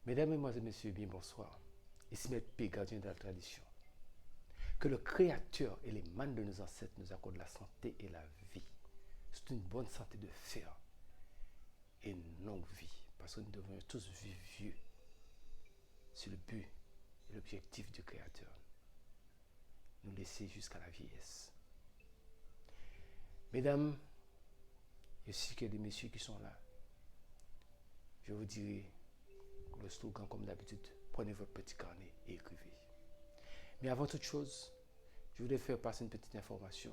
Mesdames, Mesdemoiselles, Messieurs, bien bonsoir. Ici Maître P, gardien de la tradition. Que le Créateur et les manes de nos ancêtres nous accordent la santé et la vie. C'est une bonne santé de fer et une longue vie, parce que nous devons tous vivre vieux. C'est le but et l'objectif du Créateur. Nous laisser jusqu'à la vieillesse. Mesdames, je sais qu'il y a des messieurs qui sont là. Je vous dirai le slogan comme d'habitude. Prenez votre petit carnet et écrivez. Mais avant toute chose, je voudrais faire passer une petite information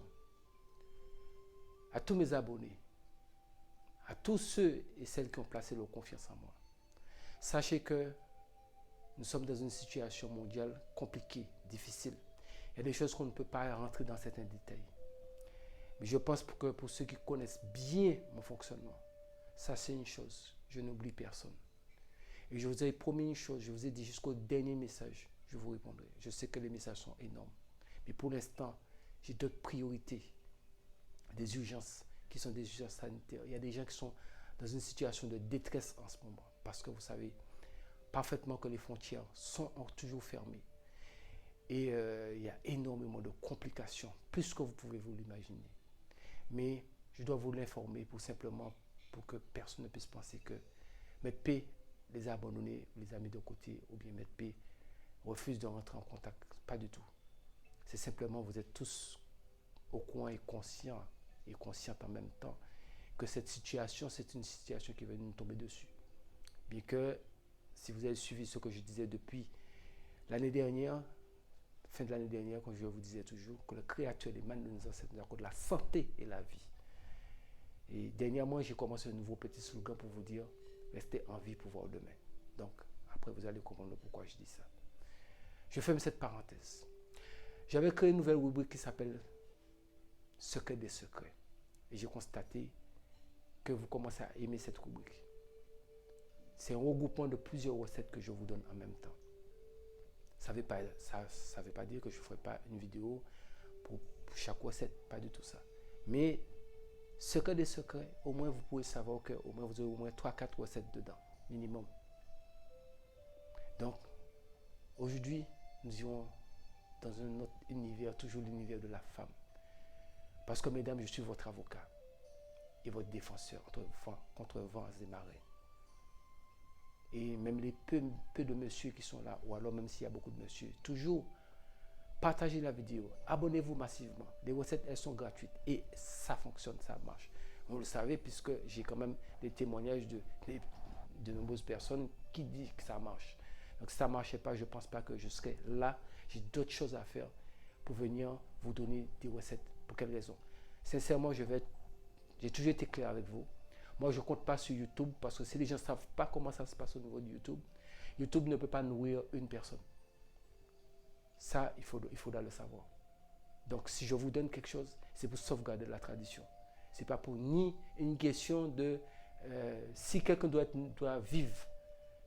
à tous mes abonnés, à tous ceux et celles qui ont placé leur confiance en moi. Sachez que nous sommes dans une situation mondiale compliquée, difficile. Il y a des choses qu'on ne peut pas rentrer dans certains détails. Mais je pense que pour ceux qui connaissent bien mon fonctionnement, ça c'est une chose, je n'oublie personne. Et je vous ai promis une chose, je vous ai dit jusqu'au dernier message, je vous répondrai. Je sais que les messages sont énormes. Mais pour l'instant, j'ai d'autres priorités, des urgences qui sont des urgences sanitaires. Il y a des gens qui sont dans une situation de détresse en ce moment. Parce que vous savez parfaitement que les frontières sont toujours fermées. Et il y a énormément de complications, plus que vous pouvez vous l'imaginer. Mais je dois vous l'informer pour que personne ne puisse penser que Maître P les a abandonnés, les a mis de côté, ou bien Maître P refuse de rentrer en contact. Pas du tout. C'est simplement, vous êtes tous au courant et conscients en même temps, que cette situation, c'est une situation qui va nous tomber dessus. Bien que, si vous avez suivi ce que je disais depuis l'année dernière, fin de l'année dernière, quand je vous disais toujours que le Créateur des manes de nos ancêtres nous accorde la santé et la vie. Et dernièrement, j'ai commencé un nouveau petit slogan pour vous dire restez en vie pour voir demain. Donc, après, vous allez comprendre pourquoi je dis ça. Je ferme cette parenthèse. J'avais créé une nouvelle rubrique qui s'appelle Secret des secrets. Et j'ai constaté que vous commencez à aimer cette rubrique. C'est un regroupement de plusieurs recettes que je vous donne en même temps. Ça ne veut pas dire que je ne ferai pas une vidéo pour chaque recette, pas du tout ça. Mais secret des secrets, au moins vous pouvez savoir que au moins vous aurez au moins 3-4 recettes dedans, minimum. Donc, aujourd'hui, nous irons dans un autre univers, toujours l'univers de la femme. Parce que, mesdames, je suis votre avocat et votre défenseur contre vents et marées. Et même les peu de messieurs qui sont là, ou alors même s'il y a beaucoup de messieurs, toujours partagez la vidéo, abonnez-vous massivement. Les recettes, elles sont gratuites et ça fonctionne, ça marche. Vous le savez puisque j'ai quand même des témoignages de nombreuses personnes qui disent que ça marche. Donc si ça ne marchait pas, je ne pense pas que je serais là. J'ai d'autres choses à faire pour venir vous donner des recettes. Pour quelles raisons? Sincèrement, j'ai toujours été clair avec vous. Moi, je ne compte pas sur YouTube parce que si les gens ne savent pas comment ça se passe au niveau de YouTube, YouTube ne peut pas nourrir une personne. Ça, il faudra le savoir. Donc, si je vous donne quelque chose, c'est pour sauvegarder la tradition. Ce n'est pas pour ni une question de... si quelqu'un doit vivre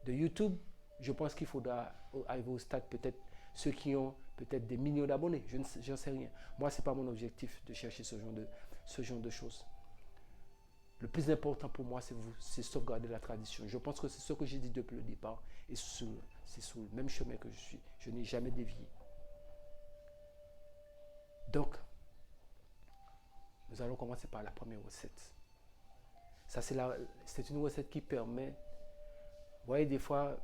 de YouTube, je pense qu'il faudra arriver au stade peut-être ceux qui ont peut-être des millions d'abonnés. Je n'en sais rien. Moi, ce n'est pas mon objectif de chercher ce genre de choses. Le plus important pour moi, c'est sauvegarder la tradition. Je pense que c'est ce que j'ai dit depuis le départ. Et c'est sur le même chemin que je suis. Je n'ai jamais dévié. Donc, nous allons commencer par la première recette. Ça, c'est une recette qui permet... Vous voyez, des fois,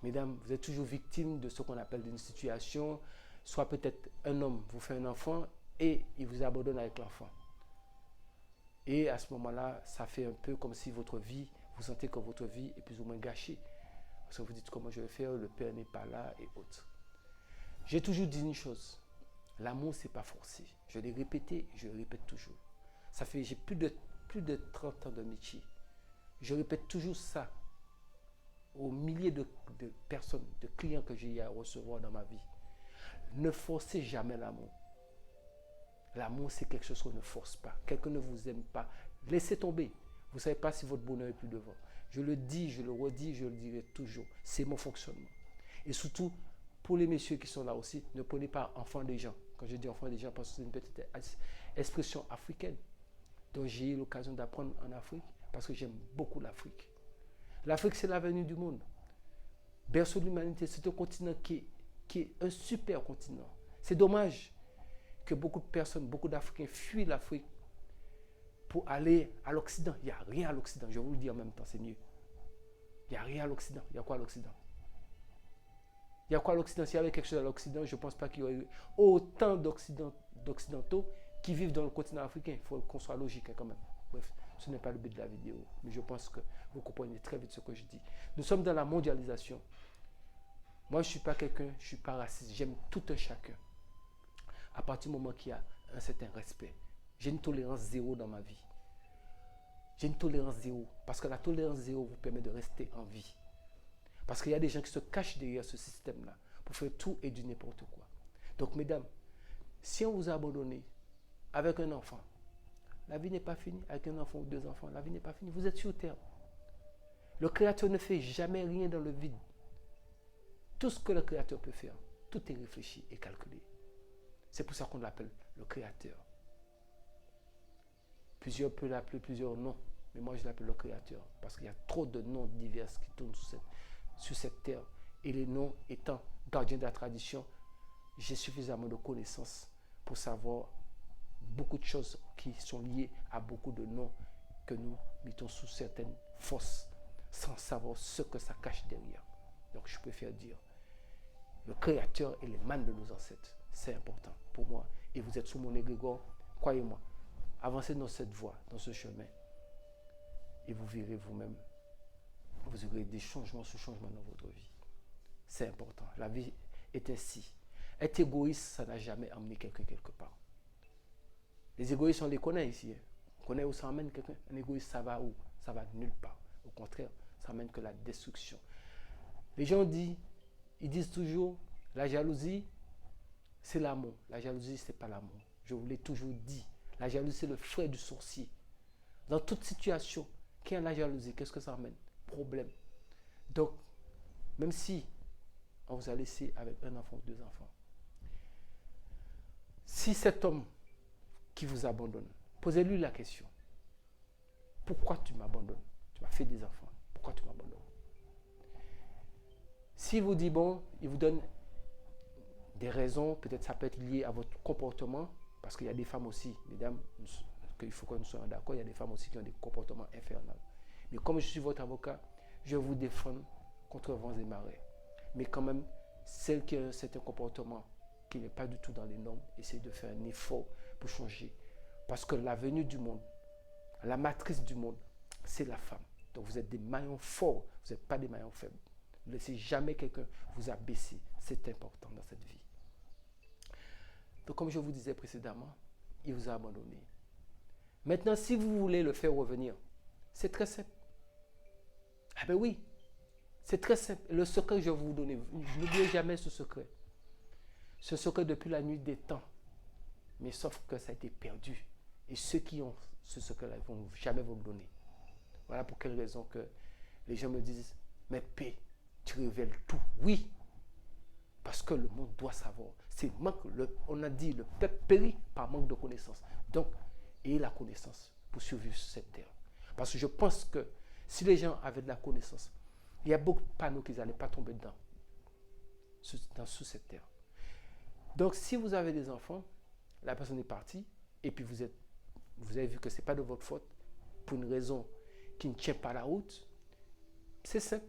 mesdames, vous êtes toujours victime de ce qu'on appelle une situation. Soit peut-être un homme vous fait un enfant et il vous abandonne avec l'enfant. Et à ce moment-là, ça fait un peu comme si votre vie, vous sentez que votre vie est plus ou moins gâchée. Parce que vous dites comment je vais faire, le père n'est pas là et autres. J'ai toujours dit une chose, l'amour, ce n'est pas forcé. Je l'ai répété, je le répète toujours. Ça fait, j'ai plus de 30 ans de métier. Je répète toujours ça aux milliers de personnes, de clients que j'ai eu à recevoir dans ma vie. Ne forcez jamais l'amour. L'amour, c'est quelque chose qu'on ne force pas. Quelqu'un ne vous aime pas. Laissez tomber. Vous ne savez pas si votre bonheur est plus devant. Je le dis, je le redis, je le dirai toujours. C'est mon fonctionnement. Et surtout, pour les messieurs qui sont là aussi, ne prenez pas enfant des gens. Quand je dis enfant des gens, parce que c'est une petite expression africaine dont j'ai eu l'occasion d'apprendre en Afrique, parce que j'aime beaucoup l'Afrique. L'Afrique, c'est l'avenir du monde. berceau de l'humanité, c'est un continent qui est un super continent. C'est dommage que beaucoup de personnes, beaucoup d'Africains fuient l'Afrique pour aller à l'Occident. Il n'y a rien à l'Occident, je vous le dis en même temps, c'est mieux. Il n'y a rien à l'Occident. Il y a quoi à l'Occident? Il y a quoi à l'Occident? S'il y avait quelque chose à l'Occident, je ne pense pas qu'il y aurait autant d'Occidentaux qui vivent dans le continent africain. Il faut qu'on soit logique quand même. Bref, ce n'est pas le but de la vidéo. Mais je pense que vous comprenez très vite ce que je dis. Nous sommes dans la mondialisation. Moi, je ne suis pas quelqu'un, je ne suis pas raciste. J'aime tout un chacun. À partir du moment qu'il y a un certain respect. J'ai une tolérance zéro dans ma vie. J'ai une tolérance zéro. Parce que la tolérance zéro vous permet de rester en vie. Parce qu'il y a des gens qui se cachent derrière ce système-là pour faire tout et du n'importe quoi. Donc, mesdames, si on vous a abandonné avec un enfant, la vie n'est pas finie. Avec un enfant ou deux enfants, la vie n'est pas finie. Vous êtes sur terre. Le Créateur ne fait jamais rien dans le vide. Tout ce que le Créateur peut faire, tout est réfléchi et calculé. C'est pour ça qu'on l'appelle le Créateur. Plusieurs peuvent l'appeler plusieurs noms, mais moi je l'appelle le Créateur parce qu'il y a trop de noms divers qui tournent sur cette terre. Et les noms étant gardiens de la tradition, j'ai suffisamment de connaissances pour savoir beaucoup de choses qui sont liées à beaucoup de noms que nous mettons sous certaines fosses sans savoir ce que ça cache derrière. Donc je préfère dire le Créateur et les mânes de nos ancêtres. C'est important pour moi. Et vous êtes sous mon égrégore, croyez-moi. Avancez dans cette voie, dans ce chemin. Et vous verrez vous-même, vous aurez des changements sur changements dans votre vie. C'est important. La vie est ainsi. Être égoïste, ça n'a jamais amené quelqu'un quelque part. Les égoïstes, on les connaît ici. On connaît où ça emmène quelqu'un. Un égoïste, ça va où? Ça va nulle part. Au contraire, ça amène que la destruction. Les gens ils disent toujours, la jalousie, c'est l'amour. La jalousie, ce n'est pas l'amour. Je vous l'ai toujours dit. La jalousie, c'est le frère du sorcier. Dans toute situation, qui a la jalousie, qu'est-ce que ça amène? Problème. Donc, même si on vous a laissé avec un enfant ou deux enfants, si cet homme qui vous abandonne, posez-lui la question. Pourquoi tu m'abandonnes? Tu m'as fait des enfants. Pourquoi tu m'abandonnes? S'il vous dit bon, il vous donne des raisons, peut-être ça peut être lié à votre comportement, parce qu'il y a des femmes aussi, mesdames, il faut que nous soyons d'accord, il y a des femmes aussi qui ont des comportements infernaux. Mais comme je suis votre avocat, je vous défends contre vents et marées. Mais quand même, celle qui a un certain comportement qui n'est pas du tout dans les normes, essaye de faire un effort pour changer. Parce que la venue du monde, la matrice du monde, c'est la femme. Donc vous êtes des maillons forts, vous n'êtes pas des maillons faibles. Ne laissez jamais quelqu'un vous abaisser. C'est important dans cette vie. Donc comme je vous disais précédemment, il vous a abandonné. Maintenant, si vous voulez le faire revenir, c'est très simple. Ah ben oui, c'est très simple. Le secret que je vais vous donner, n'oubliez jamais ce secret. Ce secret depuis la nuit des temps. Mais sauf que ça a été perdu. Et ceux qui ont ce secret-là, ils ne vont jamais vous le donner. Voilà pour quelle raison que les gens me disent, mais paix, tu révèles tout. Oui, parce que le monde doit savoir. On a dit, le peuple périt par manque de connaissance. Donc, ayez la connaissance pour survivre sur cette terre. Parce que je pense que si les gens avaient de la connaissance, il y a beaucoup de panneaux qu'ils n'allaient pas tomber dedans, sous cette terre. Donc, si vous avez des enfants, la personne est partie, et puis vous avez vu que ce n'est pas de votre faute, pour une raison qui ne tient pas la route, c'est simple.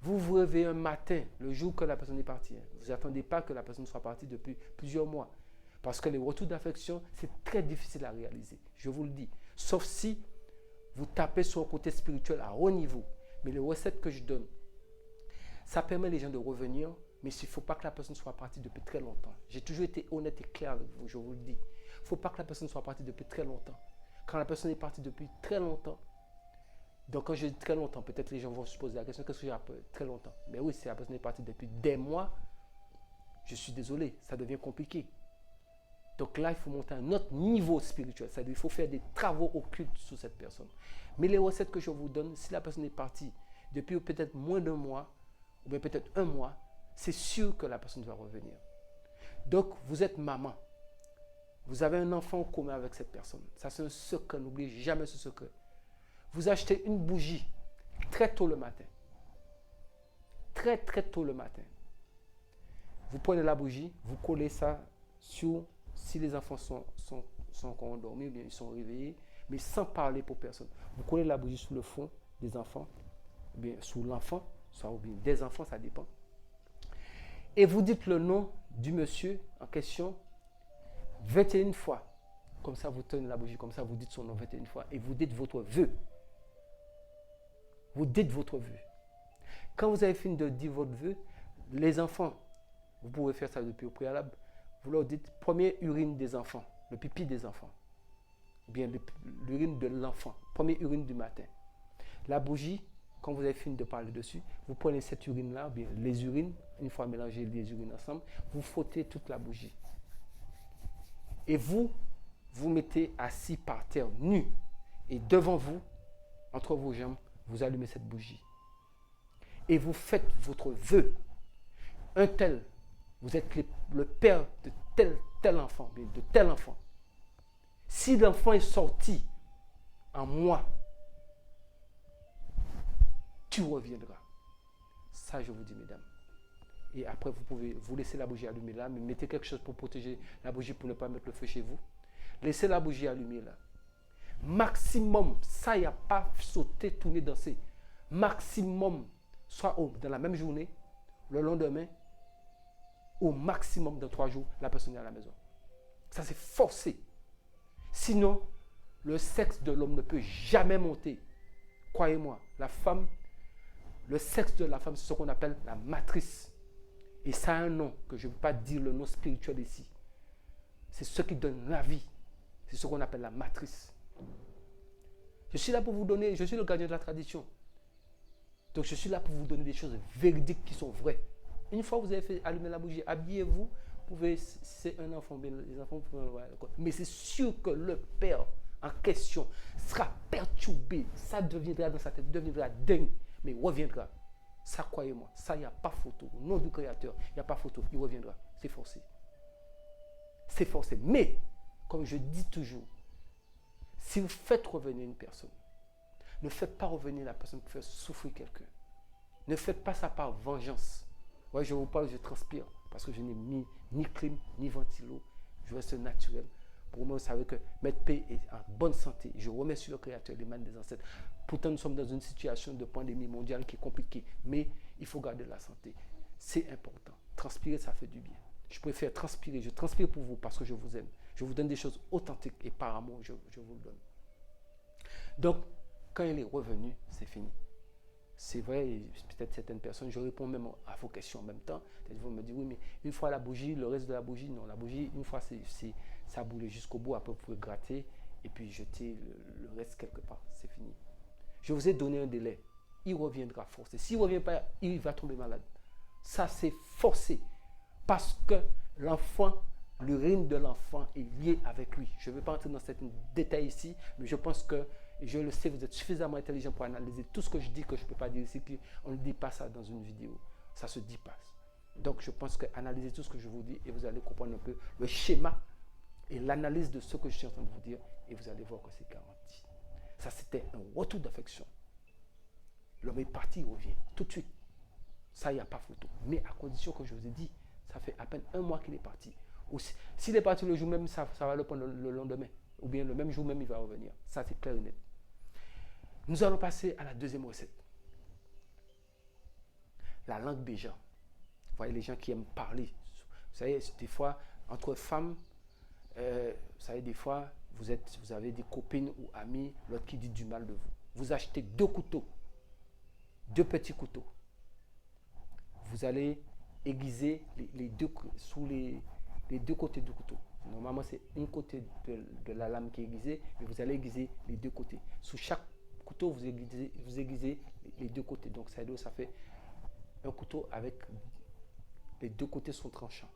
Vous vous réveillez un matin, le jour que la personne est partie. Vous n'attendez pas que la personne soit partie depuis plusieurs mois. Parce que les retours d'affection, c'est très difficile à réaliser. Je vous le dis. Sauf si vous tapez sur un côté spirituel à haut niveau. Mais les recettes que je donne, ça permet les gens de revenir, mais il ne faut pas que la personne soit partie depuis très longtemps. J'ai toujours été honnête et clair avec vous, je vous le dis. Il ne faut pas que la personne soit partie depuis très longtemps. Quand la personne est partie depuis très longtemps, donc quand je dis très longtemps, peut-être les gens vont se poser la question, qu'est-ce que j'ai appelé très longtemps? Mais oui, si la personne est partie depuis des mois, je suis désolé, ça devient compliqué. Donc là, il faut monter à un autre niveau spirituel. C'est-à-dire qu'il faut faire des travaux occultes sur cette personne. Mais les recettes que je vous donne, si la personne est partie depuis peut-être moins d'un mois, ou bien peut-être un mois, c'est sûr que la personne va revenir. Donc, vous êtes maman. Vous avez un enfant commun avec cette personne. Ça, c'est un secret. N'oubliez jamais ce secret. Vous achetez une bougie très tôt le matin. très très tôt le matin. Vous prenez la bougie, vous collez ça sur, si les enfants sont encore endormis, ou bien ils sont réveillés, mais sans parler pour personne. Vous collez la bougie sur le front des enfants, ou bien sous l'enfant, soit ou bien des enfants, ça dépend. Et vous dites le nom du monsieur en question 21 fois. Comme ça, vous tenez la bougie, comme ça, vous dites son nom 21 fois et vous dites votre vœu. Vous dites votre vœu. Quand vous avez fini de dire votre vœu, les enfants, vous pouvez faire ça depuis au préalable, vous leur dites première urine des enfants, le pipi des enfants, ou bien l'urine de l'enfant, première urine du matin. La bougie, quand vous avez fini de parler dessus, vous prenez cette urine-là, ou bien les urines, une fois mélangées les urines ensemble, vous frottez toute la bougie. Et vous mettez assis par terre, nu, et devant vous, entre vos jambes, vous allumez cette bougie. Et vous faites votre vœu. Un tel, vous êtes le père de tel enfant, de tel enfant. Si l'enfant est sorti en moi, tu reviendras. Ça, je vous dis, mesdames. Et après, vous pouvez vous laisser la bougie allumée là, mais mettez quelque chose pour protéger la bougie pour ne pas mettre le feu chez vous. Laissez la bougie allumée là. Maximum, ça, il n'y a pas sauter, tourner, danser. Maximum, soit dans la même journée, le lendemain, au maximum dans 3 jours, la personne est à la maison. Ça, c'est forcé. Sinon, le sexe de l'homme ne peut jamais monter. Croyez-moi, la femme, le sexe de la femme, c'est ce qu'on appelle la matrice. Et ça a un nom, que je ne veux pas dire le nom spirituel ici. C'est ce qui donne la vie. C'est ce qu'on appelle la matrice. Je suis là pour vous donner, je suis le gardien de la tradition. Donc je suis là pour vous donner des choses véridiques qui sont vraies. Une fois que vous avez fait allumer la bougie, habillez-vous, vous pouvez, si c'est un enfant, bien, les enfants peuvent voir. Mais c'est sûr que le père en question sera perturbé. Ça deviendra dans sa tête, deviendra dingue, mais il reviendra. Ça, croyez-moi, ça, il n'y a pas photo. Au nom du Créateur, il n'y a pas photo, il reviendra. C'est forcé. C'est forcé. Mais, comme je dis toujours, si vous faites revenir une personne, ne faites pas revenir la personne pour faire souffrir quelqu'un. Ne faites pas ça par vengeance. Ouais, je vous parle, je transpire, parce que je n'ai mis ni clim, ni ventilo. Je reste naturel. Pour moi, vous savez que Maître P est en bonne santé. Je remercie le Créateur, les mains des ancêtres. Pourtant, nous sommes dans une situation de pandémie mondiale qui est compliquée. Mais il faut garder la santé. C'est important. Transpirer, ça fait du bien. Je préfère transpirer. Je transpire pour vous parce que je vous aime. Je vous donne des choses authentiques et par amour, je vous le donne. Donc, quand il est revenu, c'est fini. C'est vrai, peut-être certaines personnes, je réponds même à vos questions en même temps. Peut-être vous me dites, oui, mais une fois la bougie, le reste de la bougie, non, la bougie, une fois, ça boulait jusqu'au bout, après vous pouvez gratter et puis jeter le reste quelque part. C'est fini. Je vous ai donné un délai. Il reviendra forcé. S'il ne revient pas, il va tomber malade. Ça, c'est forcé. Parce que l'enfant, l'urine de l'enfant est liée avec lui. Je ne vais pas entrer dans certains détails ici, mais je pense que, je le sais, vous êtes suffisamment intelligent pour analyser tout ce que je dis que je ne peux pas dire ici, puis on ne dit pas ça dans une vidéo. Ça se dit pas. Donc, je pense que analysez tout ce que je vous dis et vous allez comprendre un peu le schéma et l'analyse de ce que je suis en train de vous dire et vous allez voir que c'est garanti. Ça, c'était un retour d'affection. L'homme est parti, il revient tout de suite. Ça, il n'y a pas photo. Mais à condition que je vous ai dit, ça fait à peine 1 mois qu'il est parti. S'il est parti le jour même, ça va le prendre le lendemain. Ou bien le même jour même, il va revenir. Ça, c'est clair et net. Nous allons passer à la deuxième recette. La langue des gens. Vous voyez, les gens qui aiment parler. Vous savez, des fois, entre femmes, vous savez, des fois, vous avez des copines ou amis, l'autre qui dit du mal de vous. Vous achetez 2 couteaux, 2 petits couteaux. Vous allez aiguiser les deux sous les 2 côtés du couteau. Normalement, c'est un côté de la lame qui est aiguisée, mais vous allez aiguiser les 2 côtés. Sous chaque couteau, vous aiguisez les 2 côtés. Donc, ça fait un couteau avec les 2 côtés sont tranchants.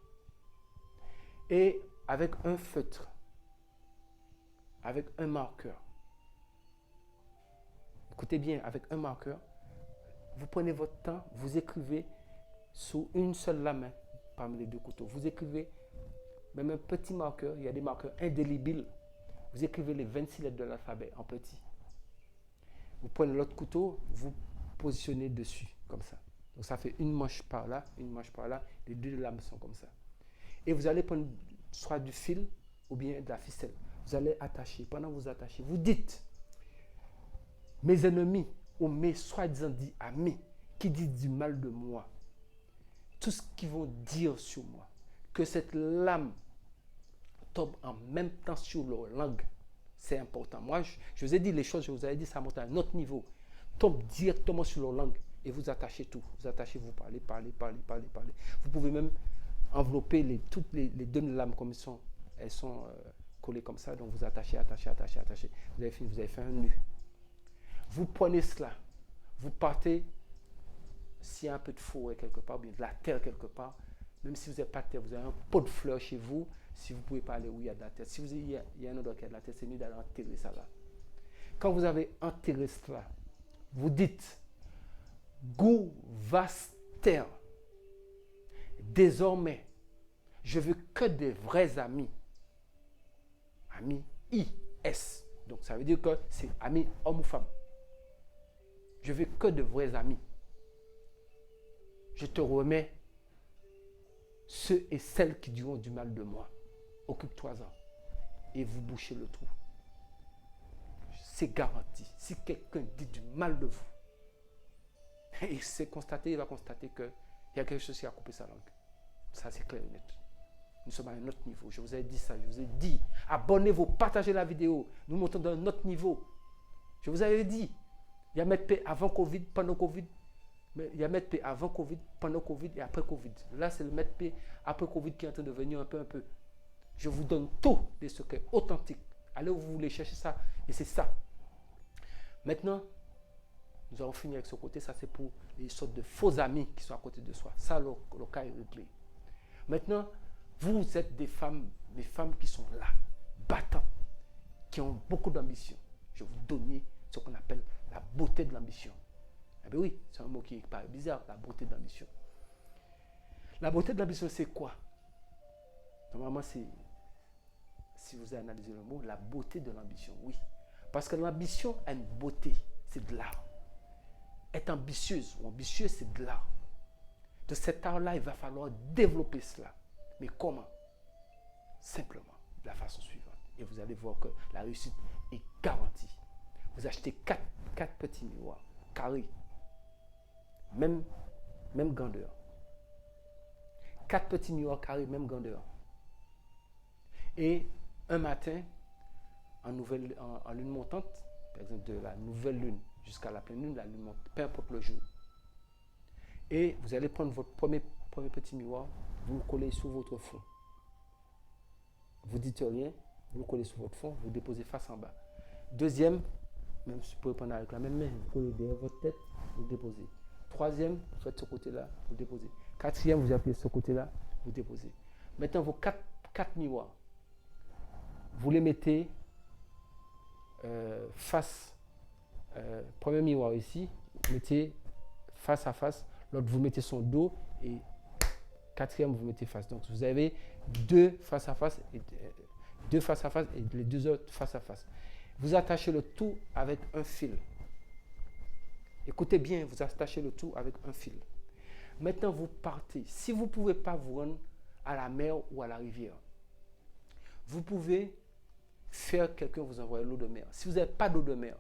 Et avec un feutre, avec un marqueur. Écoutez bien, avec un marqueur, vous prenez votre temps, vous écrivez sous une seule lame parmi les 2 couteaux. Vous écrivez même un petit marqueur, il y a des marqueurs indélébiles. Vous écrivez les 26 lettres de l'alphabet en petit. Vous prenez l'autre couteau, vous positionnez dessus, comme ça. Donc ça fait une manche par là, une manche par là. Les deux lames sont comme ça. Et vous allez prendre soit du fil ou bien de la ficelle. Vous allez attacher. Pendant que vous attachez, vous dites, mes ennemis ou mes soi-disant dits amis qui disent du mal de moi, tout ce qu'ils vont dire sur moi, que cette lame tombe en même temps sur leur langue, c'est important. Moi, je vous ai dit les choses, je vous avais dit, ça monte à un autre niveau. Tombe directement sur leur langue et vous attachez tout. Vous attachez, vous parlez. Vous pouvez même envelopper toutes les deux lames comme elles sont collées comme ça. Donc vous attachez. Vous avez fini, vous avez fait un nœud. Vous prenez cela, vous partez, s'il y a un peu de forêt quelque part, ou bien de la terre quelque part, même si vous n'avez pas de terre, vous avez un pot de fleurs chez vous, si vous ne pouvez pas aller où il y a de la terre. Si il y a un endroit qui a de la terre, c'est mieux d'aller enterrer ça là. Quand vous avez enterré cela, vous dites, Gouvaster, désormais, je veux que des vrais amis. Amis IS. Donc ça veut dire que c'est amis homme ou femme. Je veux que de vrais amis. Je te remets ceux et celles qui diront du mal de moi. Occupe-toi-en. Et vous bouchez le trou. C'est garanti. Si quelqu'un dit du mal de vous, il va constater qu'il y a quelque chose qui a coupé sa langue. Ça, c'est clair et net. Nous sommes à un autre niveau. Je vous ai dit ça. Je vous ai dit, abonnez-vous, partagez la vidéo. Nous montons dans un autre niveau. Je vous avais dit, il y a mettre paix avant Covid, pendant Covid. Mais il y a mettre paix avant Covid, pendant Covid et après Covid. Là, c'est le mettre paix après Covid qui est en train de venir un peu. Je vous donne tous les secrets authentiques. Allez où vous voulez chercher ça. Et c'est ça. Maintenant, nous allons finir avec ce côté. Ça, c'est pour les sortes de faux amis qui sont à côté de soi. Ça, le cas est réglé. Maintenant, vous êtes des femmes qui sont là, battantes, qui ont beaucoup d'ambition. Je vais vous donner ce qu'on appelle la beauté de l'ambition. Eh bien oui, c'est un mot qui paraît bizarre, la beauté de l'ambition. La beauté de l'ambition, c'est quoi? Normalement, c'est, si vous avez analysé le mot, la beauté de l'ambition, oui. Parce que l'ambition a une beauté, c'est de l'art. Être ambitieuse ou ambitieux, c'est de l'art. De cet art-là, il va falloir développer cela. Mais comment? Simplement, de la façon suivante. Et vous allez voir que la réussite est garantie. Vous achetez 4 petits miroirs carrés, même grandeur. 4 petits miroirs carrés, même grandeur. Et un matin, en lune montante, par exemple de la nouvelle lune jusqu'à la pleine lune, la lune monte, peu importe le jour. Et vous allez prendre votre premier petit miroir, vous le collez sur votre fond. Vous dites rien, vous le collez sur votre fond, vous le déposez face en bas. Deuxième, même si vous pouvez prendre avec la même main, vous collez derrière votre tête, vous le déposez. Troisième, vous faites ce côté-là, vous le déposez. Quatrième, vous appuyez ce côté-là, vous le déposez. Maintenant, vos 4 miroirs, vous les mettez face. Premier miroir ici, vous mettez face à face. L'autre, vous mettez son dos et quatrième, vous mettez face. Donc, vous avez 2 face à face et les 2 autres face à face. Vous attachez le tout avec un fil. Écoutez bien, vous attachez le tout avec un fil. Maintenant, vous partez. Si vous ne pouvez pas vous rendre à la mer ou à la rivière, vous pouvez faire quelqu'un vous envoyer l'eau de mer. Si vous n'avez pas d'eau de mer,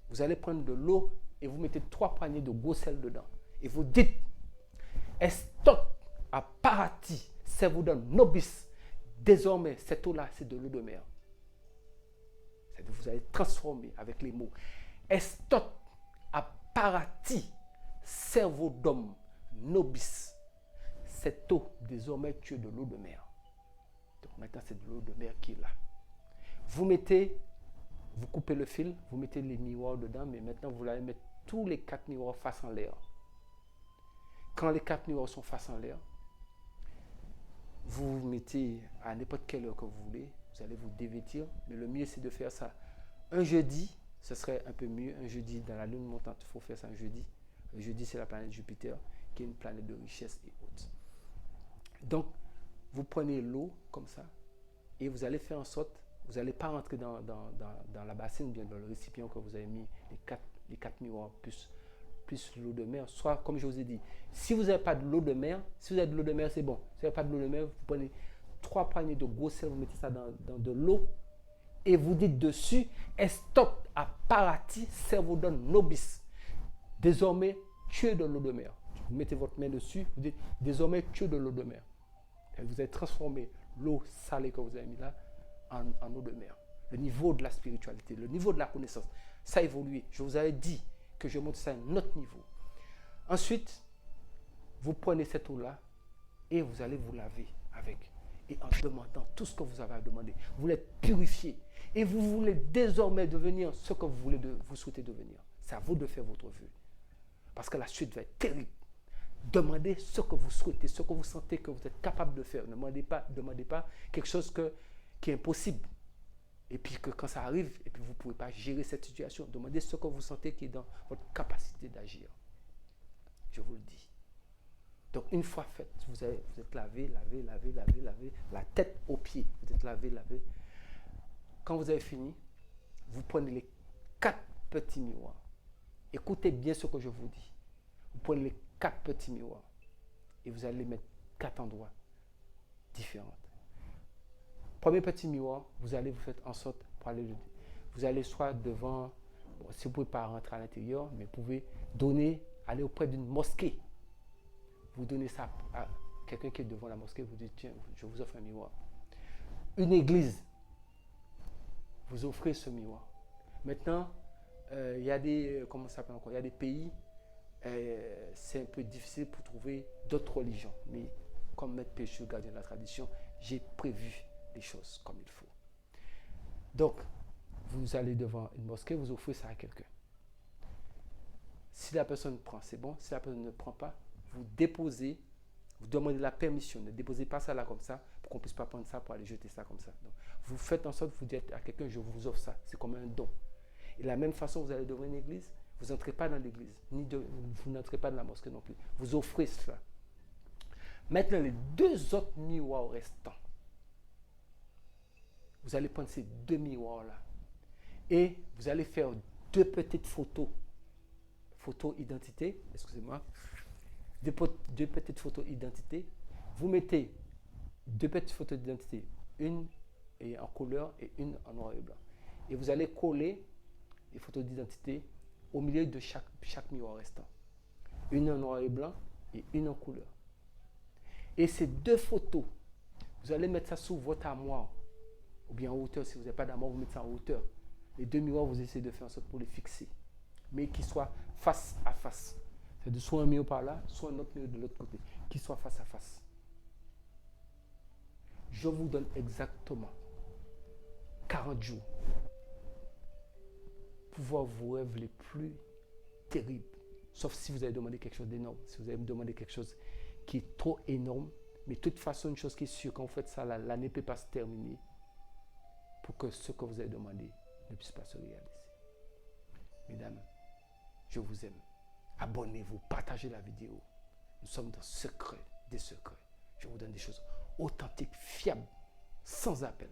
vous allez prendre de l'eau et vous mettez 3 poignées de gros sel dedans. Et vous dites, Estot a parati, servudum nobis. Désormais, cette eau-là, c'est de l'eau de mer. C'est-à-dire que vous allez transformer avec les mots. Estot a parati, servudum nobis. Cette eau, désormais, tu es de l'eau de mer. Donc maintenant, c'est de l'eau de mer qui est là. Vous coupez le fil, vous mettez les miroirs dedans, mais maintenant, vous allez mettre tous les 4 miroirs face en l'air. Quand les 4 miroirs sont face en l'air, vous mettez à n'importe quelle heure que vous voulez, vous allez vous dévêtir, mais le mieux c'est de faire ça un jeudi, ce serait un peu mieux, un jeudi dans la lune montante, il faut faire ça un jeudi. Le jeudi c'est la planète Jupiter, qui est une planète de richesse et autres. Donc, vous prenez l'eau comme ça, et vous allez faire en sorte, vous n'allez pas rentrer dans la bassine, bien dans le récipient que vous avez mis les 4 miroirs plus plus l'eau de mer, soit comme je vous ai dit, si vous n'avez pas de l'eau de mer, si vous avez de l'eau de mer, c'est bon. Si vous n'avez pas de l'eau de mer, vous prenez 3 poignées de gros sel, vous mettez ça dans de l'eau et vous dites dessus, Estop apparati servodon nobis. Désormais, tuez de l'eau de mer. Vous mettez votre main dessus, vous dites, désormais, tuez de l'eau de mer. Et vous avez transformé l'eau salée que vous avez mis là en eau de mer. Le niveau de la spiritualité, le niveau de la connaissance, ça a évolué. Je vous avais dit que je monte ça à un autre niveau. Ensuite, vous prenez cette eau-là et vous allez vous laver avec. Et en demandant tout ce que vous avez à demander, vous l'êtes purifié. Et vous voulez désormais devenir ce que vous souhaitez devenir. C'est à vous de faire votre vœu. Parce que la suite va être terrible. Demandez ce que vous souhaitez, ce que vous sentez que vous êtes capable de faire. Ne demandez pas quelque chose qui est impossible. Et puis que quand ça arrive, et puis vous ne pouvez pas gérer cette situation. Demandez ce que vous sentez qui est dans votre capacité d'agir. Je vous le dis. Donc une fois fait, vous êtes lavé, la tête aux pieds. Vous êtes lavé. Quand vous avez fini, vous prenez les 4 petits miroirs. Écoutez bien ce que je vous dis. Vous prenez les 4 petits miroirs et vous allez les mettre 4 endroits différents. Premier petit miroir, vous allez vous faire en sorte pour aller, vous allez soit devant, si vous ne pouvez pas rentrer à l'intérieur, mais vous pouvez aller auprès d'une mosquée. Vous donnez ça à quelqu'un qui est devant la mosquée, vous dites, tiens, je vous offre un miroir. Une église, vous offrez ce miroir. Maintenant, il y a des, comment ça s'appelle encore, il y a des pays, c'est un peu difficile pour trouver d'autres religions. Mais comme maître pécheux, gardien de la tradition, j'ai prévu les choses comme il faut. Donc, vous allez devant une mosquée, vous offrez ça à quelqu'un. Si la personne prend, c'est bon. Si la personne ne prend pas, vous déposez, vous demandez la permission. Ne déposez pas ça là comme ça, pour qu'on ne puisse pas prendre ça pour aller jeter ça comme ça. Donc, vous faites en sorte, vous dites à quelqu'un, je vous offre ça. C'est comme un don. Et de la même façon, vous allez devant une église, vous n'entrez pas dans l'église, vous n'entrez pas dans la mosquée non plus. Vous offrez cela. Maintenant, les 2 autres miroirs restants, vous allez prendre ces 2 miroirs-là et vous allez faire 2 petites photos identité, excusez-moi, 2 petites photos identité. Vous mettez 2 petites photos d'identité, une en couleur et une en noir et blanc. Et vous allez coller les photos d'identité au milieu de chaque miroir restant. Une en noir et blanc et une en couleur. Et ces 2 photos, vous allez mettre ça sous votre armoire, ou bien en hauteur. Si vous n'avez pas d'armoire, vous mettez ça en hauteur. Les 2 miroirs, vous essayez de faire en sorte pour les fixer, mais qu'ils soient face à face. C'est-à-dire soit un miroir par là, soit un autre miroir de l'autre côté, qu'ils soient face à face. Je vous donne exactement 40 jours pour voir vos rêves les plus terribles. Sauf si vous avez demandé quelque chose d'énorme. Si vous avez demandé quelque chose qui est trop énorme. Mais de toute façon, une chose qui est sûre, quand vous faites ça, l'année ne peut pas se terminer pour que ce que vous avez demandé ne puisse pas se réaliser. Mesdames, je vous aime. Abonnez-vous, partagez la vidéo. Nous sommes dans secret des secrets. Je vous donne des choses authentiques, fiables, sans appel.